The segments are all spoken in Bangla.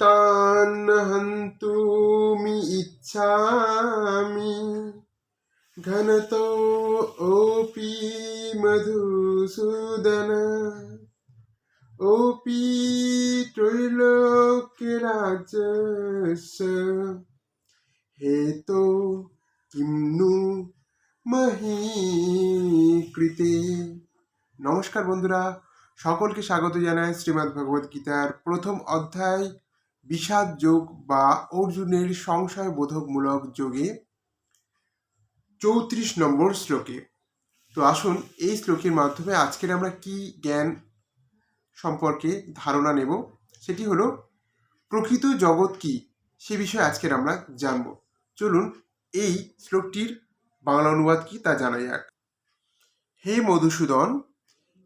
তান হন্তুমি ইচ্ছামি ঘনতো ওপি মধুসূদন ওপি ত্রৈলোক্যরাজস্য হেতো কিম্নু মহি কৃতে। নমস্কার বন্ধুরা, সকলকে স্বাগত জানাই শ্রীমদ্ ভগবদ গীতার প্রথম অধ্যায় বিষাদ যোগ বা অর্জুনের সংশয় বোধকমূলক যোগে 34 নম্বর শ্লোকে। তো আসুন এই শ্লোকের মাধ্যমে আজকের আমরা কি জ্ঞান সম্পর্কে ধারণা নেব, সেটি হলো প্রকৃত জগৎ কি, সে বিষয়ে আজকের আমরা জানব। চলুন এই শ্লোকটির বাংলা অনুবাদ কি তা জানা যাক। হে মধুসূদন,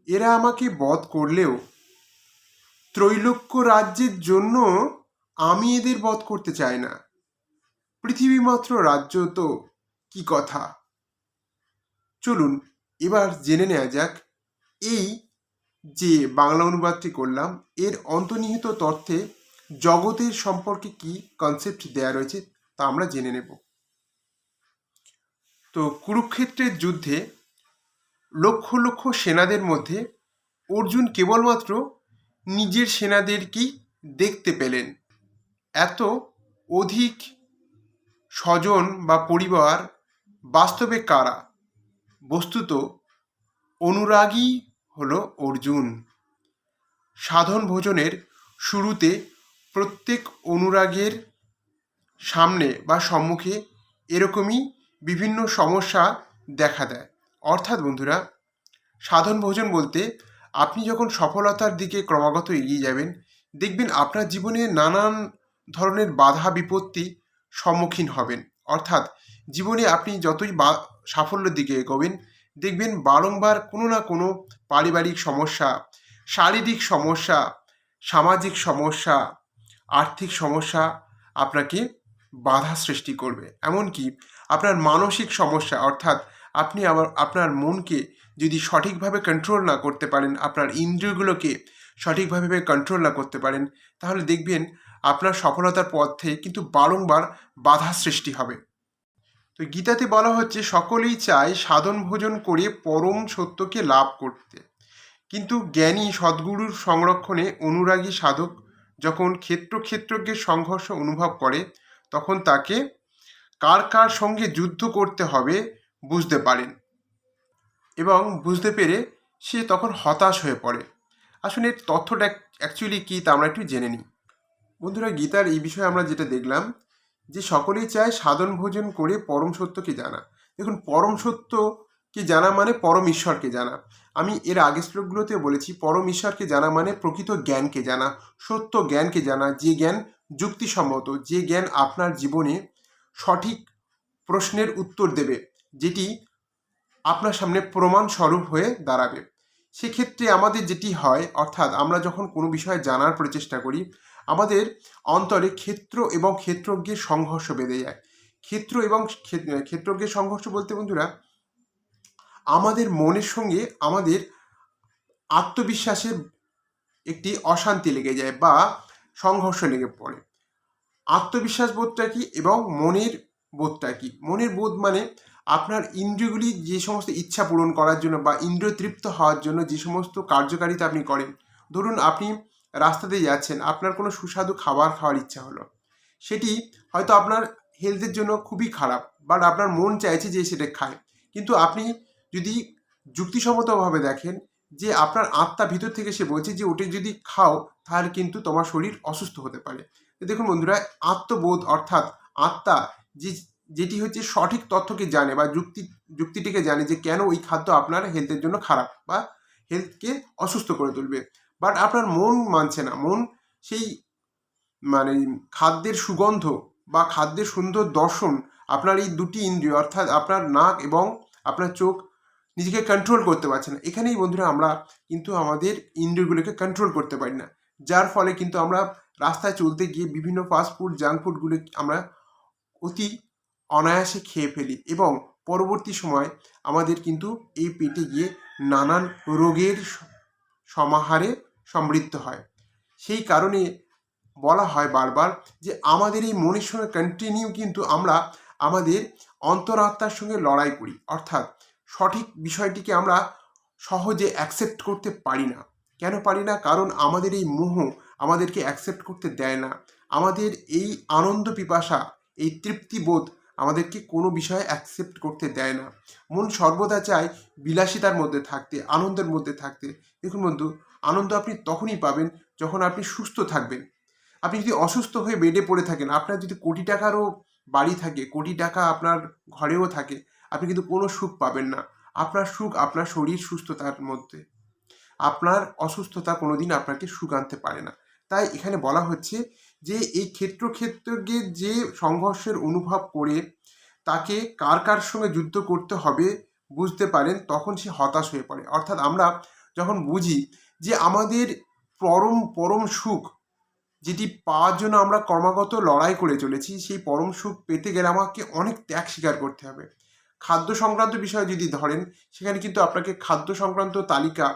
এরা আমাকে বধ করলেও ত্রৈলোক্য রাজ্যের জন্য আমি এদের বধ করতে চাই না। পৃথিবী মাত্র রাজ্য তো কি কথা। চলুন এবার জেনে নেওয়া যাক এই যে বাংলা অনুবাদটি করলাম এর অন্তর্নিহিত তথ্যে জগতের সম্পর্কে কি কনসেপ্ট দেয়া রয়েছে তা আমরা জেনে নেব। তো কুরুক্ষেত্রের যুদ্ধে লক্ষ লক্ষ সেনাদের মধ্যে অর্জুন কেবলমাত্র নিজের সেনাদেরকেই দেখতে পেলেন। এত অধিক স্বজন বা পরিবার বাস্তবে কারা? বস্তুত অনুরাগী হলো অর্জুন। সাধন ভোজনের শুরুতে প্রত্যেক অনুরাগের সামনে বা সম্মুখে এরকমই বিভিন্ন সমস্যা দেখা দেয়। অর্থাৎ বন্ধুরা, সাধন ভোজন বলতে আপনি যখন সফলতার দিকে ক্রমাগত এগিয়ে যাবেন, দেখবেন আপনার জীবনে নানান ধরনের বাধা বিপত্তি সম্মুখীন হবেন। অর্থাৎ জীবনে আপনি যতই সাফল্যের দিকে এগোবেন, দেখবেন বারংবার কোনো না কোনো পারিবারিক সমস্যা, শারীরিক সমস্যা, সামাজিক সমস্যা, আর্থিক সমস্যা আপনাকে বাধা সৃষ্টি করবে। এমনকি আপনার মানসিক সমস্যা, অর্থাৎ আপনি আপনার মনকে যদি সঠিকভাবে কন্ট্রোল না করতে পারেন, আপনার ইন্দ্রিয়গুলোকে সঠিকভাবে কন্ট্রোল না করতে পারেন, তাহলে দেখবেন আপনার সফলতার পথে কিন্তু বারংবার বাধা সৃষ্টি হবে। তো গীতাতে বলা হচ্ছে সকলেই চায় সাধন ভোজন করে পরম সত্যকে লাভ করতে, কিন্তু জ্ঞানী সদ্গুরুর সংরক্ষণে অনুরাগী সাধক যখন ক্ষেত্রজ্ঞের সংঘর্ষ অনুভব করে, তখন তাকে কার সঙ্গে যুদ্ধ করতে হবে বুঝতে পারেন এবং বুঝতে পেরে সে তখন হতাশ হয়ে পড়ে। আসলে এর তথ্যটা অ্যাকচুয়ালি কী তা আমরা একটু জেনে নিই। বন্ধুরা, গীতার এই বিষয়ে আমরা যেটা দেখলাম যে সকলেই চায় সাধন ভোজন করে পরম সত্যকে জানা। দেখুন, পরম সত্যকে জানা মানে পরম ঈশ্বরকে জানা। আমি এর আগের শ্লোকগুলোতেও বলেছি, পরম ঈশ্বরকে জানা মানে প্রকৃত জ্ঞানকে জানা, সত্য জ্ঞানকে জানা, যে জ্ঞান যুক্তিসম্মত, যে জ্ঞান আপনার জীবনে সঠিক প্রশ্নের উত্তর দেবে, যেটি আপনার সামনে প্রমাণ স্বরূপ হয়ে দাঁড়াবে। সেক্ষেত্রে আমাদের যেটি হয়, অর্থাৎ আমরা যখন কোনো বিষয়ে জানার প্রচেষ্টা করি, আমাদের অন্তরে ক্ষেত্র এবং ক্ষেত্রজ্ঞের সংঘর্ষ বেঁধে যায়। ক্ষেত্র এবং ক্ষেত্রজ্ঞের সংঘর্ষ বলতে বন্ধুরা, আমাদের মনের সঙ্গে আমাদের আত্মবিশ্বাসের একটি অশান্তি লেগে যায় বা সংঘর্ষ লেগে পড়ে। আত্মবিশ্বাস বোধটা কি এবং মনের বোধটা কি? মনের বোধ মানে আপনার ইন্দ্রিয়গুলি যে সমস্ত ইচ্ছা পূরণ করার জন্য বা ইন্দ্রিয় তৃপ্ত হওয়ার জন্য যে সমস্ত কার্যকারিতা আপনি করেন। ধরুন আপনি রাস্তাতে যাচ্ছেন, আপনার কোনো সুস্বাদু খাবার খাওয়ার ইচ্ছা হলো, সেটি হয়তো আপনার হেলথের জন্য খুবই খারাপ, বাট আপনার মন চাইছে যে সেটা খায়। কিন্তু আপনি যদি যুক্তিসম্মতভাবে দেখেন যে আপনার আত্মা ভিতর থেকে সে বলছে যে ওটা যদি খাও তাহলে কিন্তু তোমার শরীর অসুস্থ হতে পারে। দেখুন বন্ধুরা, আত্মবোধ অর্থাৎ আত্মা যেটি হচ্ছে সঠিক তথ্যকে জানে বা যুক্তিটিকে জানে যে কেন ওই খাদ্য আপনার হেলথের জন্য খারাপ বা হেলথকে অসুস্থ করে তুলবে, বাট আপনার মন মানছে না। মন সেই খাদ্যের সুগন্ধ বা খাদ্যের সুন্দর দর্শন, আপনার এই দুটি ইন্দ্রিয় অর্থাৎ আপনার নাক এবং আপনার চোখ নিজেকে কন্ট্রোল করতে পারছে না। এখানেই বন্ধুরা আমরা কিন্তু আমাদের ইন্দ্রিয়গুলোকে কন্ট্রোল করতে পারি না, যার ফলে কিন্তু আমরা রাস্তায় চলতে গিয়ে বিভিন্ন ফাস্টফুড, জাঙ্ক ফুডগুলো আমরা অতি অনায়াসে খেয়ে ফেলি এবং পরবর্তী সময় আমাদের কিন্তু এই পেটে গিয়ে নানান রোগের সমাহারে সমৃদ্ধ হয়। সেই কারণে বলা হয় বারবার যে আমাদের এই মনের সঙ্গে কন্টিনিউ কিন্তু আমরা আমাদের অন্তরাত্মার সঙ্গে লড়াই করি, অর্থাৎ সঠিক বিষয়টিকে আমরা সহজে অ্যাকসেপ্ট করতে পারি না। কেন পারি না? কারণ আমাদের এই মোহ আমাদেরকে অ্যাকসেপ্ট করতে দেয় না। আমাদের এই আনন্দ পিপাসা, এই তৃপ্তিবোধ আমাদেরকে কোনো বিষয়ে অ্যাকসেপ্ট করতে দেয় না। মন সর্বদা চায় বিলাসিতার মধ্যে থাকতে, আনন্দের মধ্যে থাকতে। দেখুন বন্ধু, আনন্দ আপনি তখনই পাবেন যখন আপনি সুস্থ থাকবেন। আপনি যদি অসুস্থ হয়ে বেডে পড়ে থাকেন, আপনার যদি কোটি টাকারও বাড়ি থাকে, কোটি টাকা আপনার ঘরেও থাকে, আপনি কিন্তু কোনো সুখ পাবেন না। আপনার সুখ আপনার শরীর সুস্থতার মধ্যে। আপনার অসুস্থতা কোনোদিন আপনাকে সুখ আনতে পারে না। তাই এখানে বলা হচ্ছে যে এই ক্ষেত্রকে যে সংঘর্ষের অনুভব করে তাকে কার কার সঙ্গে যুদ্ধ করতে হবে বুঝতে পারেন, তখন সে হতাশ হয়ে পড়ে। অর্থাৎ আমরা যখন বুঝি যে আমাদের পরম পরম সুখ যেটি পাওয়ার জন্য আমরা ক্রমাগত লড়াই করে চলেছি, সেই পরম সুখ পেতে গেলে আমাকে অনেক ত্যাগ স্বীকার করতে হবে। খাদ্য সংক্রান্ত বিষয় যদি ধরেন, সেখানে কিন্তু আপনাকে খাদ্য সংক্রান্ত তালিকা,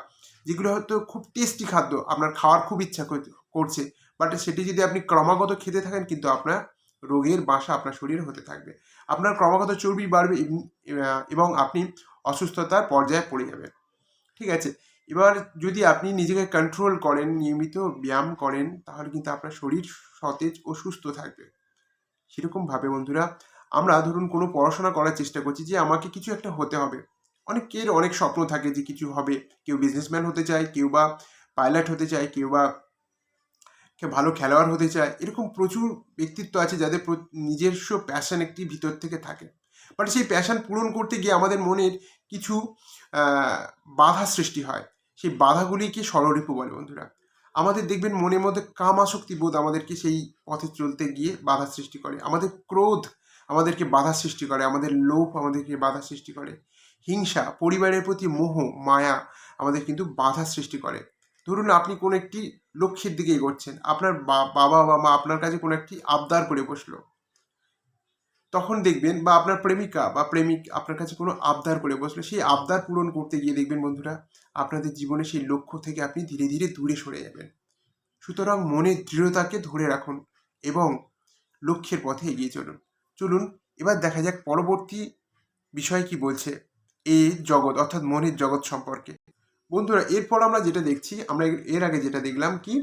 যেগুলো হয়তো খুব টেস্টি খাদ্য, আপনার খাওয়ার খুব ইচ্ছা করছে, বাট সেটি যদি আপনি ক্রমাগত খেতে থাকেন, কিন্তু আপনার রোগের বাসা আপনার শরীরে হতে থাকবে। আপনার ক্রমাগত চর্বি বাড়বে এবং আপনি অসুস্থতার পর্যায়ে পড়ে যাবেন। ঠিক আছে? এবার যদি আপনি নিজেকে কন্ট্রোল করেন, নিয়মিত ব্যায়াম করেন, তাহলে কিন্তু আপনার শরীর সতেজ ও সুস্থ থাকবে। সেরকমভাবে বন্ধুরা, আমরা ধরুন কোনো পড়াশোনা করার চেষ্টা করছি যে আমাকে কিছু একটা হতে হবে। অনেকের অনেক স্বপ্ন থাকে যে কিছু হবে। কেউ বিজনেসম্যান হতে চায়, কেউ বা পাইলট হতে চায়, কেউ বা কেউ ভালো খেলোয়াড় হতে চায়। এরকম প্রচুর ব্যক্তিত্ব আছে যাদের নিজস্ব প্যাশন একটি ভিতর থেকে থাকে। বাট সেই প্যাশন পূরণ করতে গিয়ে আমাদের মনের কিছু বাধা সৃষ্টি হয়। সেই বাধাগুলিকে ষড়রিপু বলে বন্ধুরা। আমাদের দেখবেন মনের মধ্যে কামাসক্তি বোধ আমাদেরকে সেই পথে চলতে গিয়ে বাধা সৃষ্টি করে। আমাদের ক্রোধ আমাদেরকে বাধা সৃষ্টি করে। আমাদের লোভ আমাদেরকে বাধা সৃষ্টি করে। হিংসা, পরিবারের প্রতি মোহ, মায়া আমাদের কিন্তু বাধা সৃষ্টি করে। ধরুন আপনি কোনো একটি লক্ষ্যের দিকে এগোচ্ছেন, আপনার বাবা বা মা আপনার কাছে কোনো একটি আবদার করে বসলো, তখন দেখবেন, বা আপনার প্রেমিকা বা প্রেমিক আপনার কাছে কোনো আবদার করে বসলো, সেই আবদার পূরণ করতে গিয়ে দেখবেন বন্ধুরা, আপনাদের জীবনে সেই লক্ষ্য থেকে আপনি ধীরে ধীরে দূরে সরে যাবেন। সুতরাং মনের দৃঢ়তাকে ধরে রাখুন এবং লক্ষ্যের পথে এগিয়ে চলুন। চলুন এবার দেখা যাক পরবর্তী বিষয় কি বলছে এই জগৎ, অর্থাৎ মনের জগৎ সম্পর্কে। বন্ধুরা, এরপর আমরা যেটা দেখছি, আমরা এর আগে যেটা দেখলাম কি,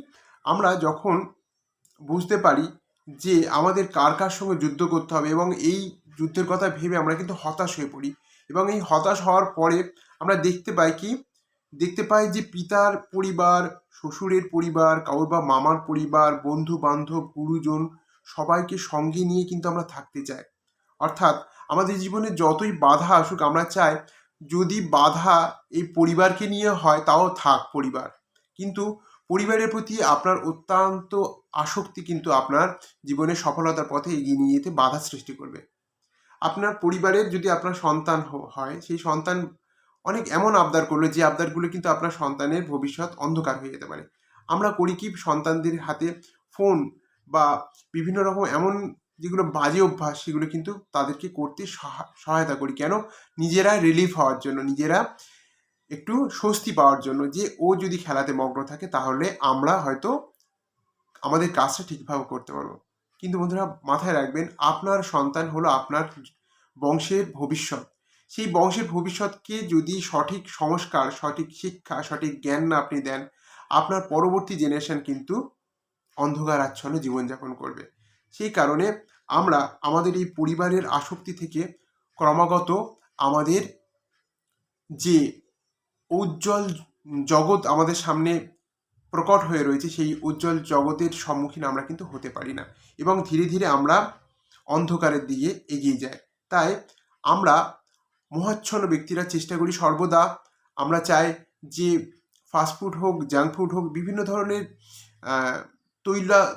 আমরা যখন বুঝতে পারি যে আমাদের কার কার সঙ্গে যুদ্ধ করতে হবে এবং এই যুদ্ধের কথা ভেবে আমরা কিন্তু হতাশ হয়ে পড়ি, এবং এই হতাশ হওয়ার পরে আমরা দেখতে পাই যে পিতার পরিবার, শ্বশুরের পরিবার, কাউর বা মামার পরিবার, বন্ধু বান্ধব, গুরুজন, সবাইকে সঙ্গে নিয়ে কিন্তু আমরা থাকতে চাই। অর্থাৎ আমাদের জীবনে যতই বাধা আসুক, আমরা চাই যদি বাধা এই পরিবারকে নিয়ে হয় তাও থাক পরিবার, কিন্তু পরিবারের প্রতি আপনার অত্যন্ত আসক্তি কিন্তু আপনার জীবনে সফলতার পথে এগিয়ে নিয়ে যেতে বাধা সৃষ্টি করবে। আপনার পরিবারের যদি আপনার সন্তান হয়, সেই সন্তান অনেক এমন আবদার করলো যে আবদারগুলো কিন্তু আপনার সন্তানের ভবিষ্যৎ অন্ধকার হয়ে যেতে পারে। আমরা করি কি, সন্তানদের হাতে ফোন বা বিভিন্ন রকম এমন যেগুলো বাজে অভ্যাস, সেগুলো কিন্তু তাদেরকে করতে সহায়তা করি। কেন? নিজেরা রিলিফ হওয়ার জন্য, নিজেরা একটু স্বস্তি পাওয়ার জন্য, যে ও যদি খেলাতে মগ্ন থাকে তাহলে আমরা হয়তো আমাদের কাজটা ঠিকভাবে করতে পারবো। কিন্তু বন্ধুরা, মাথায় রাখবেন, আপনার সন্তান হলো আপনার বংশের ভবিষ্যৎ। সেই বংশের ভবিষ্যৎকে যদি সঠিক সংস্কার, সঠিক শিক্ষা, সঠিক জ্ঞান না আপনি দেন, আপনার পরবর্তী জেনারেশন কিন্তু অন্ধকার আচ্ছন্ন জীবনযাপন করবে। সেই কারণে আমরা আমাদের এই পরিবারের আসক্তি থেকে ক্রমাগত আমাদের যে উজ্জ্বল জগৎ আমাদের সামনে প্রকট হয়ে রয়েছে, সেই উজ্জ্বল জগতের সম্মুখীন আমরা কিন্তু হতে পারি না, এবং ধীরে ধীরে আমরা অন্ধকারের দিকে এগিয়ে যাই। তাই আমরা মোহাচ্ছন্ন ব্যক্তিরা চেষ্টা করি সর্বদা, আমরা চাই যে ফাস্টফুড হোক, জাঙ্ক ফুড হোক, বিভিন্ন ধরনের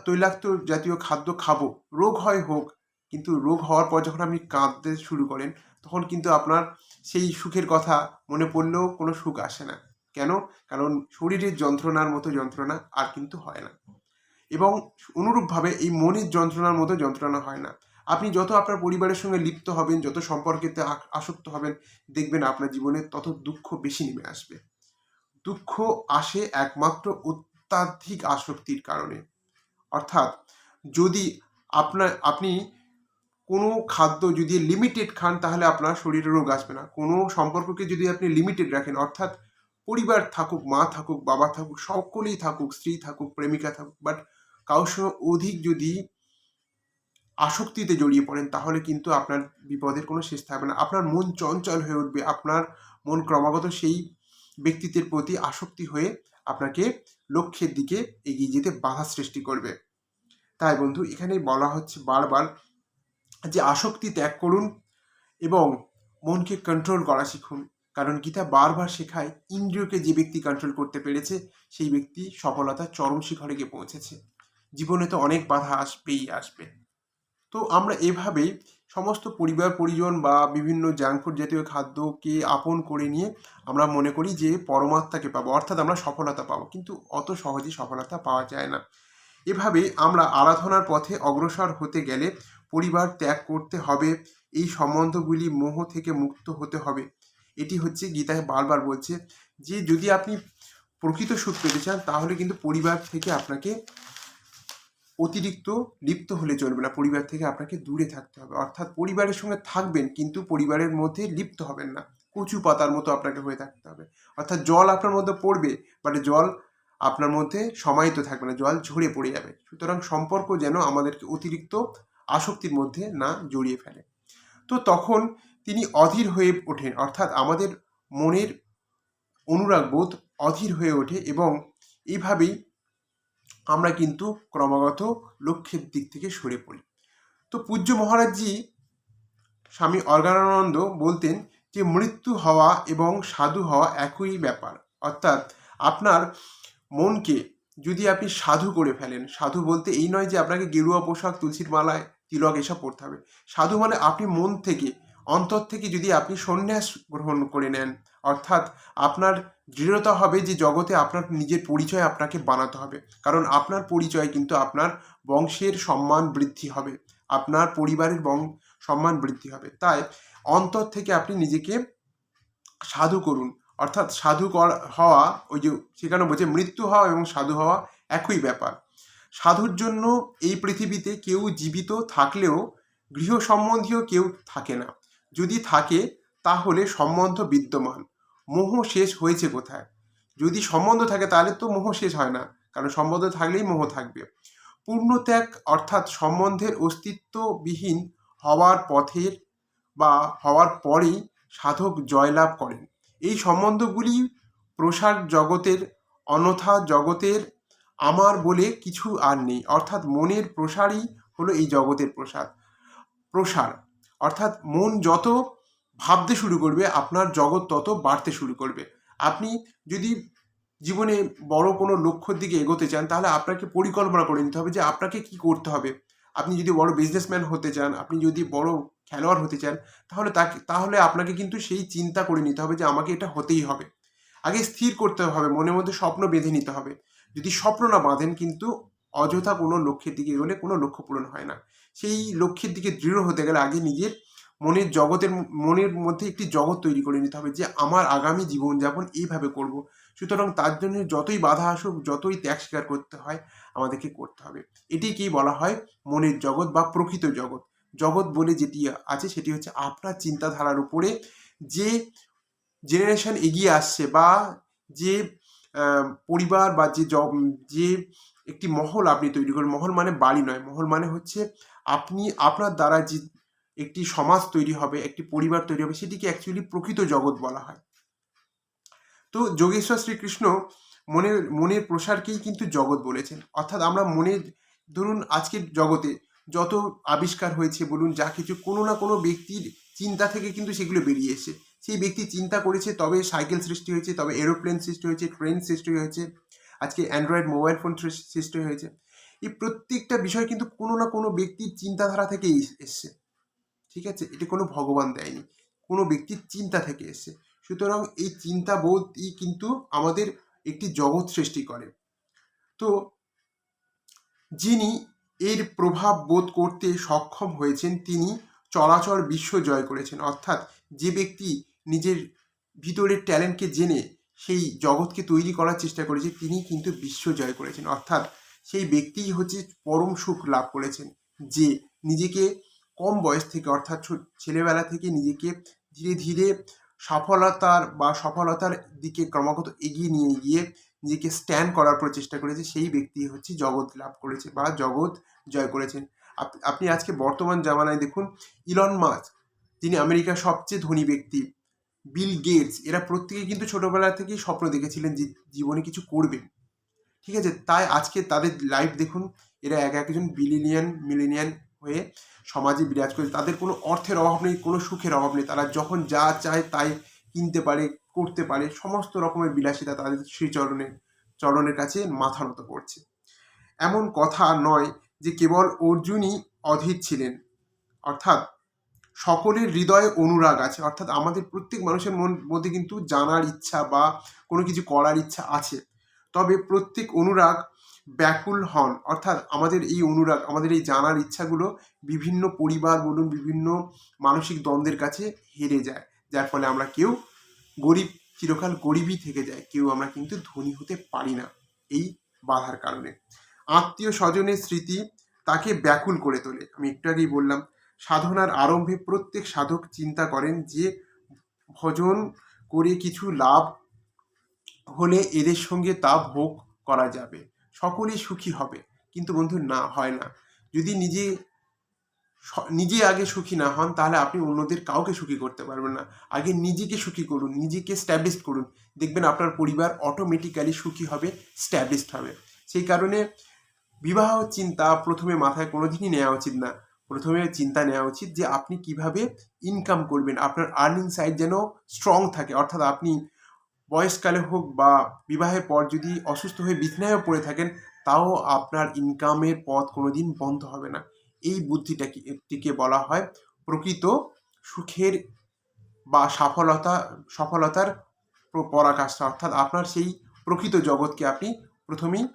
তৈলাক্ত জাতীয় খাদ্য খাবো, রোগ হোক, কিন্তু রোগ হওয়ার পর যখন আপনি কাঁদতে শুরু করেন, তখন কিন্তু আপনার সেই সুখের কথা মনে পড়লেও কোনো সুখ আসে না। কেন? কারণ শরীরের যন্ত্রণার মতো যন্ত্রণা আর কিন্তু হয় না, এবং অনুরূপভাবে এই মনের যন্ত্রণার মতো যন্ত্রণা হয় না। আপনি যত আপনার পরিবারের সঙ্গে লিপ্ত হবেন, যত সম্পর্কেতে আসক্ত হবেন, দেখবেন আপনার জীবনে তত দুঃখ বেশি নেমে আসবে। দুঃখ আসে একমাত্র অত্যাধিক আসক্তির কারণে। অর্থাৎ যদি আপনি কোনো খাদ্য যদি লিমিটেড খান তাহলে আপনার শরীরে রোগ আসবে না। কোনো সম্পর্ককে যদি আপনি লিমিটেড রাখেন, অর্থাৎ পরিবার থাকুক, মা থাকুক, বাবা থাকুক, সকলেই থাকুক, স্ত্রী থাকুক, প্রেমিকা থাকুক, বাট কারোর সঙ্গে অধিক যদি আসক্তিতে জড়িয়ে পড়েন তাহলে কিন্তু আপনার বিপদের কোনো শেষ থাকবে না। আপনার মন চঞ্চল হয়ে উঠবে, আপনার মন ক্রমাগত সেই ব্যক্তিত্বের প্রতি আসক্তি হয়ে আপনাকে লক্ষ্যের দিকে এগিয়ে যেতে বাধা সৃষ্টি করবে। তাই বন্ধু, এখানেই বলা হচ্ছে বারবার যে আসক্তি ত্যাগ করুন এবং মনকে কন্ট্রোল করা শিখুন। কারণ গীতা বারবার শেখায় ইন্দ্রিয়কে যে ব্যক্তি কন্ট্রোল করতে পেরেছে সেই ব্যক্তি সফলতার চরম শিখরে গিয়ে পৌঁছেছে। জীবনে তো অনেক বাধা আসবেই আসবে। তো আমরা এভাবেই সমস্ত পরিবার পরিজন বা বিভিন্ন জাঙ্ক ফুড জাতীয় খাদ্যকে আপন করে নিয়ে আমরা মনে করি যে পরমাত্মাকে পাবো, অর্থাৎ আমরা সফলতা পাবো, কিন্তু অত সহজে সফলতা পাওয়া যায় না। এভাবে আমরা আরাধনার পথে অগ্রসর হতে গেলে পরিবার ত্যাগ করতে হবে, এই সম্বন্ধগুলি মোহ থেকে মুক্ত হতে হবে। এটি হচ্ছে গীতায় বারবার বলছে যে যদি আপনি প্রকৃত সুখ পেতে চান তাহলে কিন্তু পরিবার থেকে আপনাকে অতিরিক্ত লিপ্ত হলে চলবে না, পরিবার থেকে আপনাকে দূরে থাকতে হবে। অর্থাৎ পরিবারের সঙ্গে থাকবেন কিন্তু পরিবারের মধ্যে লিপ্ত হবেন না, কচু পাতার মতো আপনাকে হয়ে থাকতে হবে। অর্থাৎ জল আপনার মধ্যে পড়বে, বাট জল আপনার মধ্যে সমাহিত থাকবে না, জল ঝরে পড়ে যাবে। সুতরাং সম্পর্ক যেন আমাদেরকে অতিরিক্ত আসক্তির মধ্যে না জড়িয়ে ফেলে। তো তখন তিনি অধীর হয়ে ওঠেন, অর্থাৎ আমাদের মনের অনুরাগ বোধ অধীর হয়ে ওঠে এবং এইভাবেই আমরা কিন্তু ক্রমাগত লক্ষ্যের দিক থেকে সরে পড়ি। তো পূজ্য মহারাজজি স্বামী অর্গানন্দ বলতেন যে মৃত্যু হওয়া এবং সাধু হওয়া একই ব্যাপার। অর্থাৎ আপনার মনকে যদি আপনি সাধু করে ফেলেন, সাধু বলতে এই নয় যে আপনাকে গেরুয়া পোশাক, তুলসীর মালায় তিলক এসব পড়তে হবে। সাধু মানে আপনি মন থেকে, অন্তর থেকে যদি আপনি সন্ন্যাস গ্রহণ করে নেন, অর্থাৎ আপনার দৃঢ়তা হবে যে জগতে আপনার নিজের পরিচয় আপনাকে বানাতে হবে। কারণ আপনার পরিচয় কিন্তু আপনার বংশের সম্মান বৃদ্ধি হবে, আপনার পরিবারের সম্মান বৃদ্ধি হবে। তাই অন্তর থেকে আপনি নিজেকে সাধু করুন। অর্থাৎ সাধু হওয়া, ওই যে সেখানে বলছে মৃত্যু হওয়া এবং সাধু হওয়া একই ব্যাপার। সাধুর জন্য এই পৃথিবীতে কেউ জীবিত থাকলেও গৃহ সম্বন্ধীয় কেউ থাকে না। যদি থাকে তাহলে সম্বন্ধ বিদ্যমান, মোহ শেষ হয়েছে কোথায়? যদি সম্বন্ধ থাকে তাহলে তো মোহ শেষ হয় না, কারণ সম্বন্ধ থাকলেই মোহ থাকবে। পূর্ণত্যাগ অর্থাৎ সম্বন্ধের অস্তিত্ববিহীন হওয়ার পথের বা হওয়ার পরেই সাধক জয়লাভ করেন। এই সম্বন্ধগুলি প্রসার জগতের, অন্যথা জগতের আমার বলে কিছু আর নেই। অর্থাৎ মনের প্রসারই হলো এই জগতের প্রসার। অর্থাৎ মন যত ভাবতে শুরু করবে আপনার জগৎ তত বাড়তে শুরু করবে। আপনি যদি জীবনে বড় কোনো লক্ষ্যের দিকে এগোতে চান তাহলে আপনাকে পরিকল্পনা করে নিতে হবে যে আপনাকে কি করতে হবে। আপনি যদি বড় বিজনেসম্যান হতে চান, আপনি যদি বড় খেলোয়াড় হতে চান, তাহলে আপনাকে কিন্তু সেই চিন্তা করে নিতে হবে যে আমাকে এটা হতেই হবে। আগে স্থির করতে হবে, মনের মধ্যে স্বপ্ন বেঁধে নিতে হবে। যদি স্বপ্ন না বাঁধেন কিন্তু অযথা কোনো লক্ষ্যের দিকে এগোলে কোনো লক্ষ্য পূরণ হয় না। সেই লক্ষ্যের দিকে দৃঢ় হতে গেলে আগে নিজের মনের মধ্যে একটি জগৎ তৈরি করে নিতে হবে যে আমার আগামী জীবনযাপন এইভাবে করব। সুতরাং তার জন্য যতই বাধা আসুক, যতই ত্যাগ স্বীকার করতে হয় আমাদেরকে করতে হবে। এটিকেই বলা হয় মনের জগৎ বা প্রকৃত জগৎ। জগৎ বলে যেটি আছে সেটি হচ্ছে আপনার চিন্তাধারার উপরে যে জেনারেশন এগিয়ে আসছে বা যে পরিবার বা যে একটি মহল আপনি তৈরি করেন। মহল মানে বাড়ি নয়, মহল মানে হচ্ছে আপনার দ্বারা যে একটি সমাজ তৈরি হবে, একটি পরিবার তৈরি হবে, সেটিকে অ্যাকচুয়ালি প্রকৃত জগৎ বলা হয়। তো যোগেশ্বর শ্রীকৃষ্ণ মনের প্রসারকেই কিন্তু জগৎ বলেছেন। অর্থাৎ আমরা ধরুন আজকের জগতে যত আবিষ্কার হয়েছে বলুন, যা কিছু কোনো না কোনো ব্যক্তির চিন্তা থেকে কিন্তু সেগুলো বেরিয়ে এসে, সেই ব্যক্তি চিন্তা করেছে তবে সাইকেল সৃষ্টি হয়েছে, তবে এরোপ্লেন সৃষ্টি হয়েছে, ট্রেন সৃষ্টি হয়েছে, আজকে অ্যান্ড্রয়েড মোবাইল ফোন সৃষ্টি হয়েছে। এই প্রত্যেকটা বিষয় কিন্তু কোনো না কোনো ব্যক্তির চিন্তাধারা থেকেই এসছে। ঠিক আছে, এটি কোনো ভগবান দেয়নি, কোনো ব্যক্তির চিন্তা থেকে এসছে। সুতরাং এই চিন্তাবোধই কিন্তু আমাদের একটি জগৎ সৃষ্টি করে। তো যিনি এর প্রভাব বোধ করতে সক্ষম হয়েছেন তিনি চরাচর বিশ্ব জয় করেছেন। অর্থাৎ যে ব্যক্তি নিজের ভিতরের ট্যালেন্টকে জেনে সেই জগৎকে তৈরি করার চেষ্টা করেছে তিনি কিন্তু বিশ্ব জয় করেছেন। অর্থাৎ সেই ব্যক্তিই হচ্ছে পরম সুখ লাভ করেছেন, যে নিজেকে কম বয়স থেকে অর্থাৎ ছেলেবেলা থেকে নিজেকে ধীরে ধীরে সফলতার দিকে ক্রমাগত এগিয়ে নিয়ে গিয়ে নিজেকে স্ট্যান্ড করার প্রচেষ্টা করেছে, সেই ব্যক্তি হচ্ছে জগৎ লাভ করেছে বা জগৎ জয় করেছেন। আপনি আজকে বর্তমান জামানায় দেখুন, ইলন মাস্ক, যিনি আমেরিকার সবচেয়ে ধনী ব্যক্তি, বিল গেটস, এরা প্রত্যেকেই কিন্তু ছোটবেলা থেকেই স্বপ্ন দেখেছিলেন যে জীবনে কিছু করবেন। ঠিক আছে, তাই আজকে তাদের লাইফ দেখুন, এরা একজন মিলেনিয়ান হয়ে সমাজে বিরাজ করে। তাদের কোনো অর্থের অভাব নেই, কোনো সুখের অভাব নেই। তারা যখন যা চায় তাই কিনতে পারে, করতে পারে, সমস্ত রকমের বিলাসিতা তাদের চরণের কাছে মাথা নত করছে। এমন কথা নয় যে কেবল অর্জুনই অধীর ছিলেন, অর্থাৎ সকলের হৃদয়ে অনুরাগ আছে, অর্থাৎ আমাদের প্রত্যেক মানুষের মধ্যে কিন্তু জানার ইচ্ছা বা কোনো কিছু করার ইচ্ছা আছে। তবে প্রত্যেক অনুরাগ ব্যাকুল হন, অর্থাৎ আমাদের এই অনুরাগ, আমাদের এই জানার ইচ্ছাগুলো বিভিন্ন পরিবার বলুন, বিভিন্ন মানসিক দ্বন্দ্বের কাছে হেরে যায়, যার ফলে আমরা কেউ চিরকাল গরিবই থেকে যায়, কেউ আমরা কিন্তু ধনী হতে পারি না এই বাধার কারণে। আত্মীয় স্বজনের স্মৃতি তাকে ব্যাকুল করে তোলে। আমি একটু আগেই বললাম, সাধনার আরম্ভে প্রত্যেক সাধক চিন্তা করেন যে ভজন করে কিছু লাভ হলে এদের সঙ্গে তা ভোগ করা যাবে, সকলেই সুখী হবে। কিন্তু বন্ধু, না, হয় না। যদি নিজে আগে সুখী না হন, তাহলে আপনি অন্যদের কাউকে সুখী করতে পারবেন না। আগে নিজেকে সুখী করুন, নিজেকে স্ট্যাবলিশ করুন, দেখবেন আপনার পরিবার অটোমেটিক্যালি সুখী হবে, স্ট্যাবলিশড হবে। সেই কারণে বিবাহ চিন্তা প্রথমে মাথায় কোনোদিনই নেওয়া উচিত না। প্রথমে চিন্তা নেওয়া উচিত যে আপনি কিভাবে ইনকাম করবেন, আপনার আর্নিং সাইড যেন স্ট্রং থাকে, অর্থাৎ আপনি বয়সকালে হোক বা বিবাহের পর যদি অসুস্থ হয়ে বিছানায়ও পড়ে থাকেন, তাও আপনার ইনকামের পথ কোনোদিন বন্ধ হবে না। এই বুদ্ধিটিকে বলা হয় প্রকৃত সুখের বা সফলতার পরাকাষ্ঠা, অর্থাৎ আপনার সেই প্রকৃত জগৎকে আপনি প্রথমেই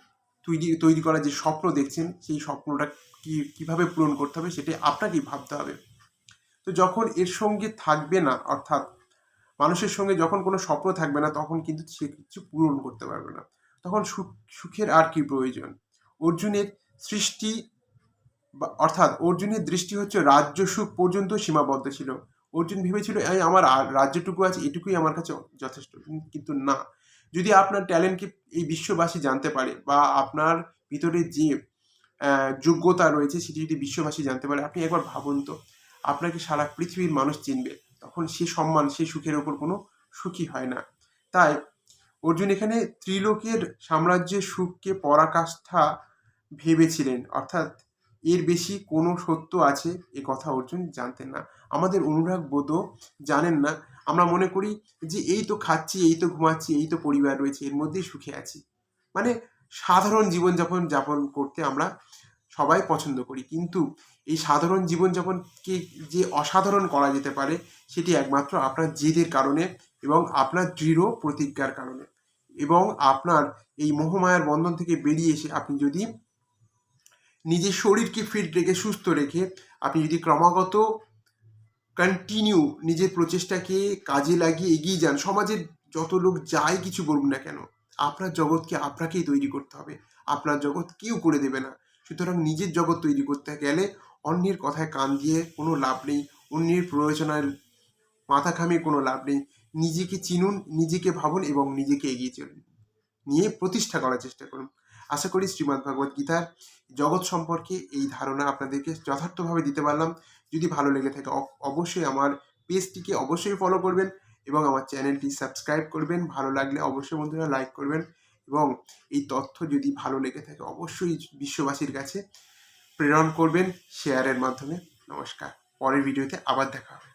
তৈরি করার যে স্বপ্ন দেখছেন, সেই স্বপ্নটা কিভাবে পূরণ করতে হবে সেটাই আপনাকেই ভাবতে হবে। তো যখন এর সঙ্গে থাকবে না, অর্থাৎ মানুষের সঙ্গে যখন কোনো স্বপ্ন থাকবে না, তখন কিন্তু সে কিছু পূরণ করতে পারবে না। তখন সুখের আর কি প্রয়োজন? অর্জুনের অর্জুনের দৃষ্টি হচ্ছে রাজ্য সুখ পর্যন্ত সীমাবদ্ধ ছিল। অর্জুন ভেবেছিল আমার রাজ্যটুকু আছে, এটুকুই আমার কাছে যথেষ্ট। কিন্তু না, যদি আপনার ট্যালেন্টকে এই বিশ্ববাসী জানতে পারে বা আপনার ভিতরে যে যোগ্যতা রয়েছে সেটি যদি বিশ্ববাসী জানতে পারে, আপনি একবার ভাবুন তো, আপনাকে সারা পৃথিবীর মানুষ চিনবে, তখন সে সম্মান, সে সুখের ওপর কোনো সুখী হয় না। তাই অর্জুন এখানে ত্রিলোকের সাম্রাজ্যের সুখকে পরাকাষ্ঠা ভেবেছিলেন, অর্থাৎ এর বেশি কোনো সত্য আছে এ কথা অর্জুন জানতেন না। আমাদের অনুরাগ বোধও জানেন না। আমরা মনে করি যে এই তো খাচ্ছি, এই তো ঘুমাচ্ছি, এই তো পরিবার রয়েছে, এর মধ্যেই সুখে আছি। মানে সাধারণ জীবনযাপন করতে আমরা সবাই পছন্দ করি, কিন্তু এই সাধারণ জীবনযাপনকে যে অসাধারণ করা যেতে পারে, সেটি একমাত্র আপনার জেদের কারণে এবং আপনার দৃঢ় প্রতিজ্ঞার কারণে, এবং আপনার এই মোহমায়ার বন্ধন থেকে বেরিয়ে এসে আপনি যদি নিজের শরীরকে ফিট রেখে, সুস্থ রেখে, আপনি যদি ক্রমাগত কন্টিনিউ নিজের প্রচেষ্টাকে কাজে লাগিয়ে এগিয়ে যান, সমাজের যত লোক যাই কিছু বলুন না কেন, আপনার জগৎকে আপনাকেই তৈরি করতে হবে। আপনার জগৎ কেউ করে দেবে না। সুতরাং নিজের জগৎ তৈরি করতে গেলে অন্যের কথায় কান দিয়ে কোনো লাভ নেই, অন্যের প্রয়োজনের মাথা ঘামিয়ে কোনো লাভ নেই। নিজেকে চিনুন, নিজেকে ভাবুন এবং নিজেকে এগিয়ে চলুন, নিয়ে প্রতিষ্ঠা করার চেষ্টা করুন। আশা করি শ্রীমদ্ ভগবদ গীতার জগৎ সম্পর্কে এই ধারণা আপনাদেরকে যথার্থভাবে দিতে পারলাম। যদি ভালো লেগে থাকে অবশ্যই আমার পেজটিকে অবশ্যই ফলো করবেন এবং আমার চ্যানেলটি সাবস্ক্রাইব করবেন। ভালো লাগলে অবশ্যই বন্ধুরা লাইক করবেন, এবং এই তথ্য যদি ভালো লেগে থাকে অবশ্যই বিশ্ববাসীর কাছে প্রেরণ করবেন শেয়ারের মাধ্যমে। নমস্কার, পরের ভিডিওতে আবার দেখা হবে।